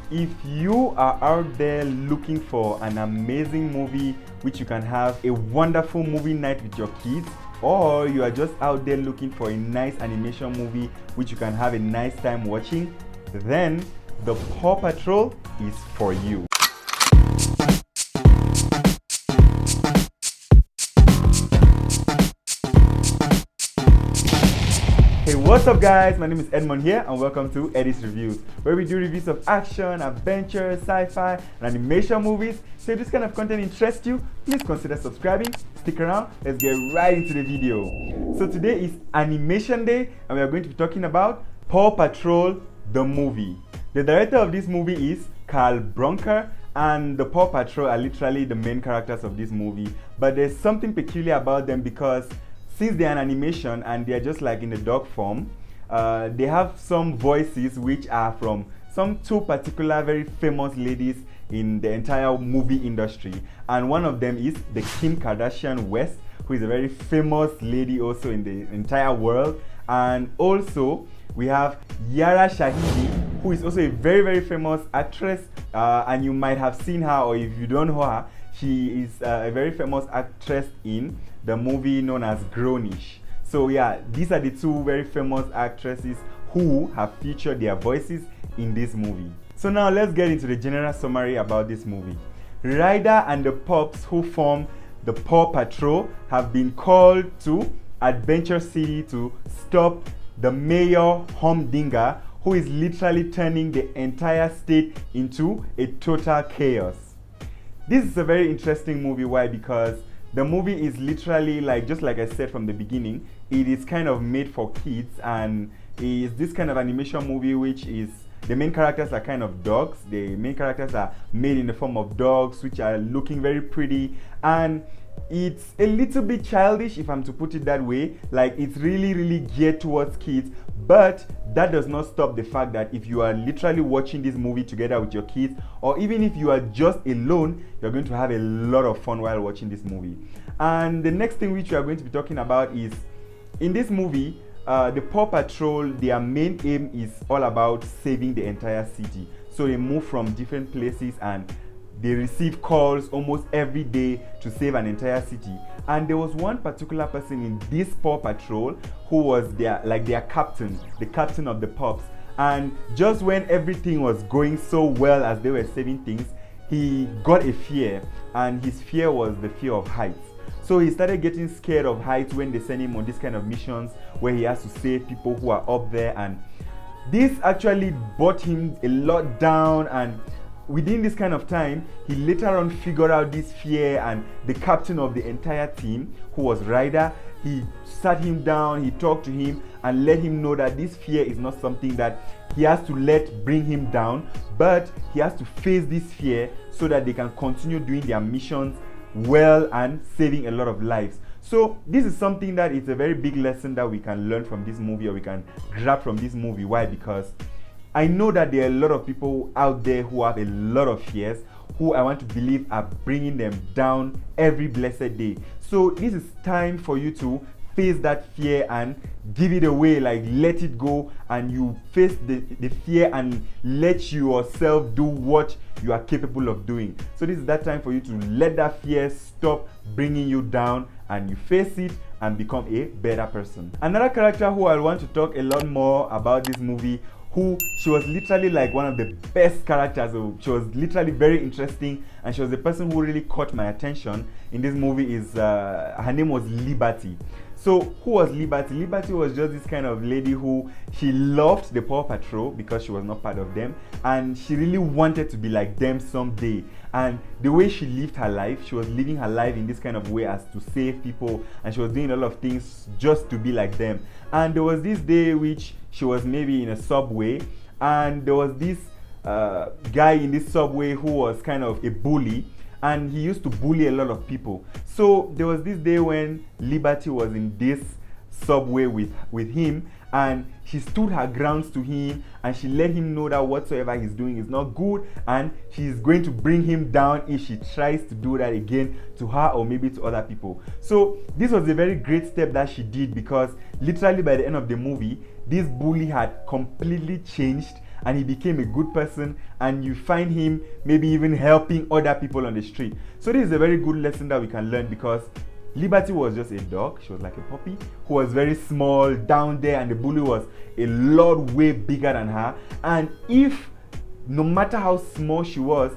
If you are out there looking for an amazing movie which you can have a wonderful movie night with your kids, or you are just out there looking for a nice animation movie which you can have a nice time watching, then the PAW Patrol is for you. Hey, what's up guys? My name is Edmond here and welcome to Eddy's Reviews, where we do reviews of action, adventure, sci-fi, and animation movies. So if this kind of content interests you, please consider subscribing. Stick around, let's get right into the video. So today is Animation Day and we are going to be talking about PAW Patrol, the movie. The director of this movie is Brunker, and the PAW Patrol are literally the main characters of this movie. But there's something peculiar about them because since they're an animation and they're just like in the dog form, they have some voices which are from some two particular very famous ladies in the entire movie industry. And one of them is the Kardashian West, who is a very famous lady also in the entire world. And also we have Yara Shahidi, who is also a very famous actress, and you might have seen her, or if you don't know her, she is a very famous actress in the movie known as Grownish. So yeah, these are the two very famous actresses who have featured their voices in this movie. So now let's get into the general summary about this movie. Ryder and the pups who form the PAW Patrol have been called to Adventure City to stop the Mayor Humdinger, who is literally turning the entire state into a total chaos. This is a very interesting movie. Why? Because the movie is literally, like, just like I said from the beginning, it is kind of made for kids, and is this kind of animation movie which is, the main characters are kind of dogs. The main characters are made in the form of dogs which are looking very pretty, and it's a little bit childish, if I'm to put it that way. Like, it's really geared towards kids, but that does not stop the fact that if you are literally watching this movie together with your kids, or even if you are just alone, you're going to have a lot of fun while watching this movie. And the next thing which we are going to be talking about is, in this movie, the PAW Patrol, their main aim is all about saving the entire city. So they move from different places and they receive calls almost every day to save an entire city. And there was one particular person in this PAW Patrol who was their captain, the captain of the pups. And just when everything was going so well as they were saving things, he got a fear, and his fear was the fear of heights. So he started getting scared of heights when they send him on this kind of missions where he has to save people who are up there. And this actually brought him a lot down, and within this kind of time, he later on figured out this fear, and the captain of the entire team, who was Ryder, he sat him down, he talked to him and let him know that this fear is not something that he has to let bring him down, but he has to face this fear so that they can continue doing their missions well and saving a lot of lives. So this is something that is a very big lesson that we can learn from this movie, or we can grab from this movie. Why? Because I know that there are a lot of people out there who have a lot of fears, who I want to believe are bringing them down every blessed day. So this is time for you to face that fear and give it away, like let it go, and you face the fear and let yourself do what you are capable of doing. So this is that time for you to let that fear stop bringing you down, and you face it and become a better person. Another character who I want to talk a lot more about this movie, who she was literally like one of the best characters. She was literally very interesting, and she was the person who really caught my attention in this movie, is her name was Liberty. So who was Liberty? Liberty was just this kind of lady who, she loved the PAW Patrol because she was not part of them, and she really wanted to be like them someday. And the way she lived her life, she was living her life in this kind of way as to save people, and she was doing a lot of things just to be like them. And there was this day which she was maybe in a subway, and there was this guy in this subway who was kind of a bully, and he used to bully a lot of people. So there was this day when Liberty was in this subway with him, and she stood her grounds to him, and she let him know that whatsoever he's doing is not good, and she's going to bring him down if she tries to do that again to her or maybe to other people. So this was a very great step that she did, because literally by the end of the movie, this bully had completely changed, and he became a good person, and you find him maybe even helping other people on the street. So this is a very good lesson that we can learn, because Liberty was just a dog. She was like a puppy who was very small down there, and the bully was a lot way bigger than her. And if no matter how small she was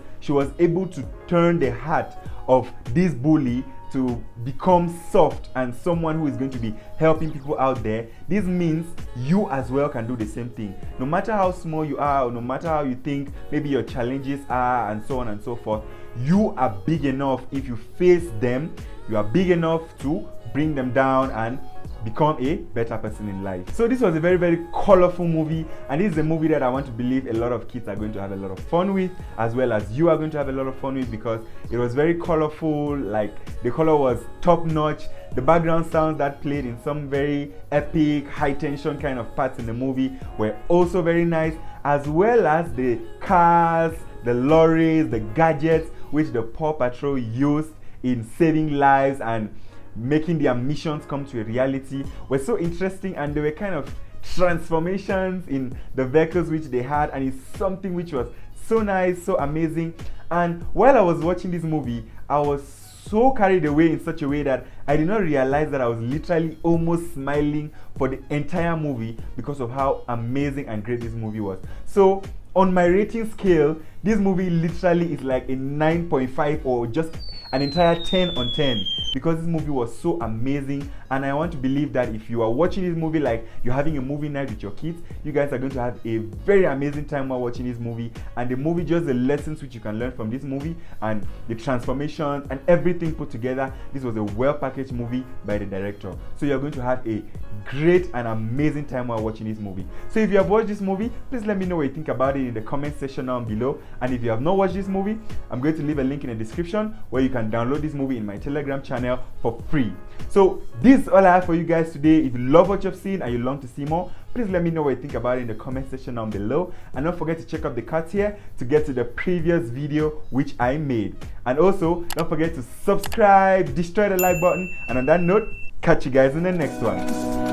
able to turn the heart of this bully to become soft and someone who is going to be helping people out there, this means you as well can do the same thing. No matter how small you are, or no matter how you think maybe your challenges are, and so on and so forth, you are big enough. If you face them, you are big enough to bring them down and become a better person in life. So this was a very, very colorful movie, and this is a movie that I want to believe a lot of kids are going to have a lot of fun with, as well as you are going to have a lot of fun with, because it was very colorful. Like, the color was top notch. The background sounds that played in some very epic, high tension kind of parts in the movie were also very nice, as well as the cars, the lorries, the gadgets which the PAW Patrol used in saving lives and making their missions come to a reality were so interesting, and they were kind of transformations in the vehicles which they had, and it's something which was so nice, so amazing. And while I was watching this movie, I was so carried away in such a way that I did not realize that I was literally almost smiling for the entire movie because of how amazing and great this movie was. So on my rating scale, this movie literally is like a 9.5 or just an entire 10 on 10, because this movie was so amazing. And I want to believe that if you are watching this movie, like you're having a movie night with your kids, you guys are going to have a very amazing time while watching this movie. And the movie, just the lessons which you can learn from this movie and the transformations and everything put together, this was a well packaged movie by the director. So you're going to have a great and amazing time while watching this movie. So if you have watched this movie, please let me know what you think about it in the comment section down below. And if you have not watched this movie, I'm going to leave a link in the description where you can download this movie in my Telegram channel for free. So this is all I have for you guys today. If you love what you've seen and you long to see more, please let me know what you think about it in the comment section down below. And don't forget to check out the cards here to get to the previous video which I made. And also don't forget to subscribe, destroy the like button, and on that note, catch you guys in the next one.